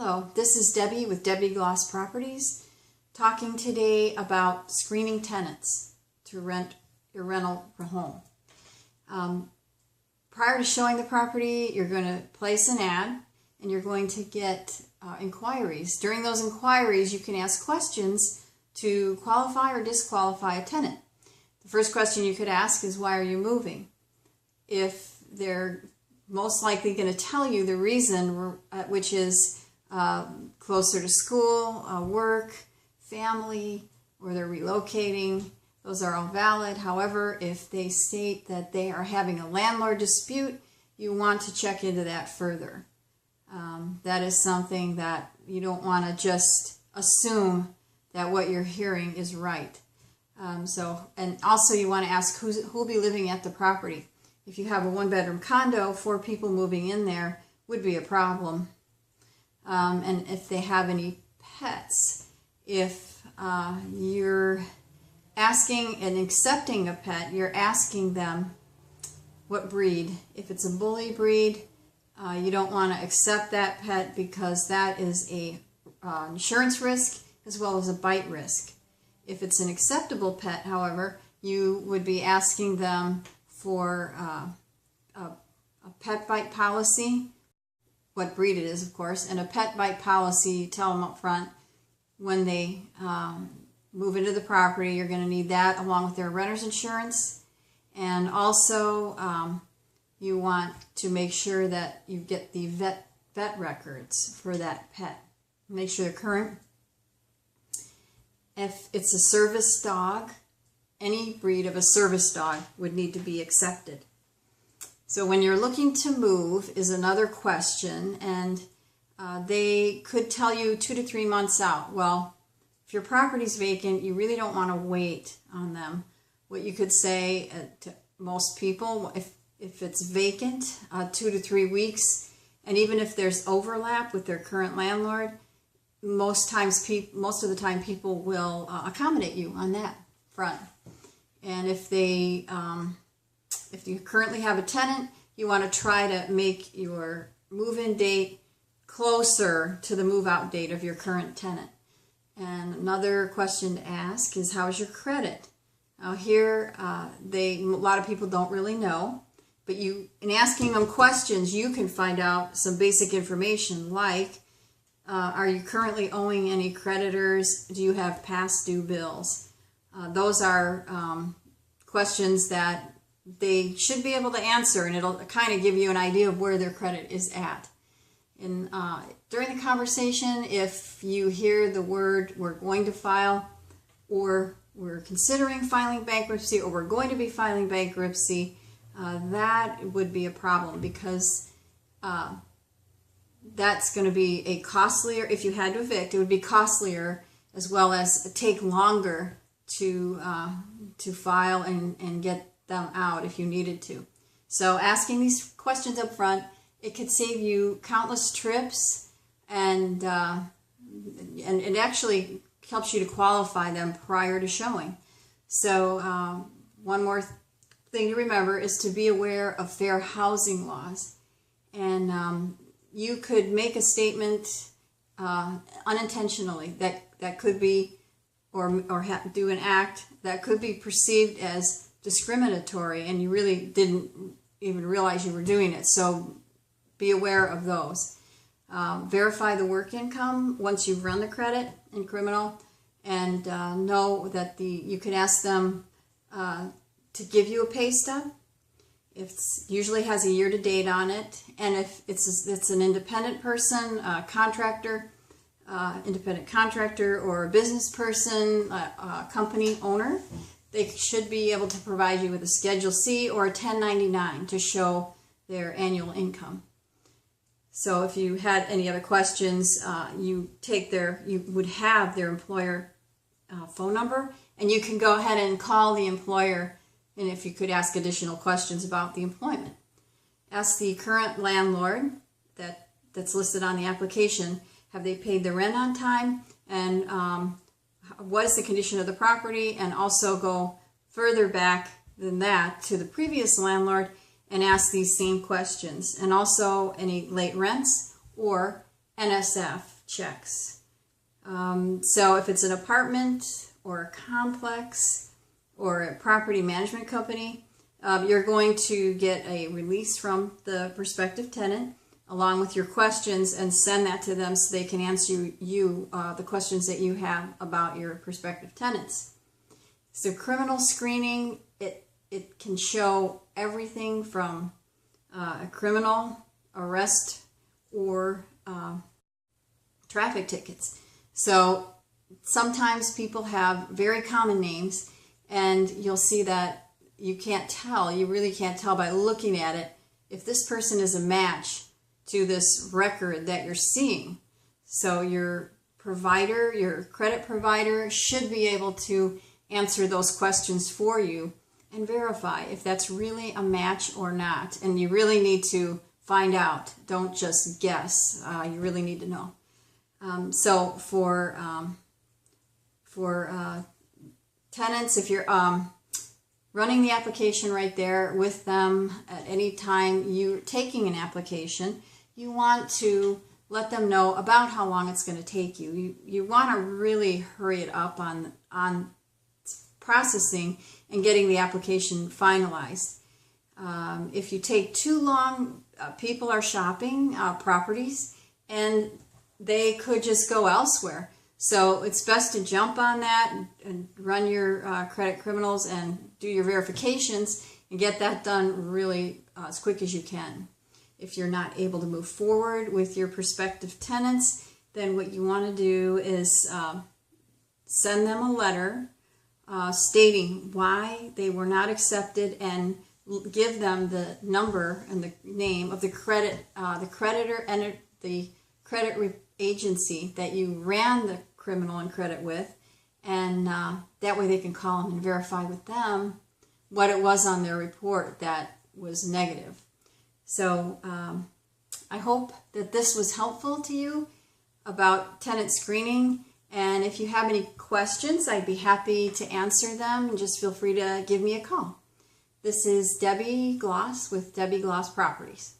Hello, this is Debbie with Debbie Gloss Properties, talking today about screening tenants to rent your rental home. Prior to showing the property, you're going to place an ad and you're going to get inquiries. During those inquiries, you can ask questions to qualify or disqualify a tenant. The first question you could ask is, why are you moving? If they're most likely going to tell you the reason, which is closer to school, work, family, or they're relocating, those are all valid. However, if they state that they are having a landlord dispute, you want to check into that further. That is something that you don't want to just assume that what you're hearing is right. And also you want to ask who will be living at the property. If you have a one-bedroom condo, 4 people moving in there would be a problem. And if they have any pets, if you're asking and accepting a pet, you're asking them what breed. If it's a bully breed, you don't want to accept that pet because that is a insurance risk as well as a bite risk. If it's an acceptable pet, however, you would be asking them for a pet bite policy, what breed it is, of course, and a pet bite policy. Tell them up front when they move into the property, you're going to need that along with their renter's insurance. And also you want to make sure that you get the vet records for that pet. Make sure they're current. If it's a service dog, any breed of a service dog would need to be accepted. So when you're looking to move is another question, and they could tell you 2 to 3 months out. Well, if your property's vacant, you really don't want to wait on them. What you could say to most people, if it's vacant, 2 to 3 weeks, and even if there's overlap with their current landlord, most of the time people will accommodate you on that front. And if you currently have a tenant, you want to try to make your move-in date closer to the move-out date of your current tenant. And another question to ask is, how's your credit? Now here, a lot of people don't really know, but in asking them questions, you can find out some basic information like, are you currently owing any creditors? Do you have past due bills? Those are questions that they should be able to answer, and it'll kind of give you an idea of where their credit is at. And during the conversation, if you hear the word "we're going to file," or "we're considering filing bankruptcy," or "we're going to be filing bankruptcy," that would be a problem, because that's going to be a costlier, if you had to evict, it would be costlier, as well as take longer to file and get them out if you needed to. So asking these questions up front, it could save you countless trips, and it actually helps you to qualify them prior to showing. So one more thing to remember is to be aware of fair housing laws. And you could make a statement unintentionally that could be, or do an act that could be perceived as discriminatory, and you really didn't even realize you were doing it. So be aware of those. Verify the work income once you've run the credit in criminal, and know that you can ask them to give you a pay stub. It usually has a year to date on it, and if it's an independent person, independent contractor, or a business person, a company owner, they should be able to provide you with a Schedule C or a 1099 to show their annual income. So if you had any other questions, you would have their employer phone number, and you can go ahead and call the employer, and if you could ask additional questions about the employment. Ask the current landlord that's listed on the application, have they paid the rent on time, and what is the condition of the property, and also go further back than that to the previous landlord and ask these same questions, and also any late rents or NSF checks. So if it's an apartment or a complex or a property management company, you're going to get a release from the prospective tenant along with your questions and send that to them so they can answer you the questions that you have about your prospective tenants. So criminal screening, it can show everything from a criminal arrest or traffic tickets. So sometimes people have very common names, and you'll see that you really can't tell by looking at it if this person is a match to this record that you're seeing. So your provider, your credit provider, should be able to answer those questions for you and verify if that's really a match or not. And you really need to find out. Don't just guess. You really need to know. So for tenants, if you're running the application right there with them at any time you're taking an application, you want to let them know about how long it's going to take you. You want to really hurry it up on processing and getting the application finalized. If you take too long, people are shopping properties and they could just go elsewhere. So it's best to jump on that and run your credit criminals and do your verifications and get that done really as quick as you can. If you're not able to move forward with your prospective tenants, then what you want to do is send them a letter stating why they were not accepted and give them the number and the name of the creditor and the credit agency that you ran the criminal and credit with, and that way they can call them and verify with them what it was on their report that was negative. So I hope that this was helpful to you about tenant screening, and if you have any questions, I'd be happy to answer them, and just feel free to give me a call. This is Debbie Gloss with Debbie Gloss Properties.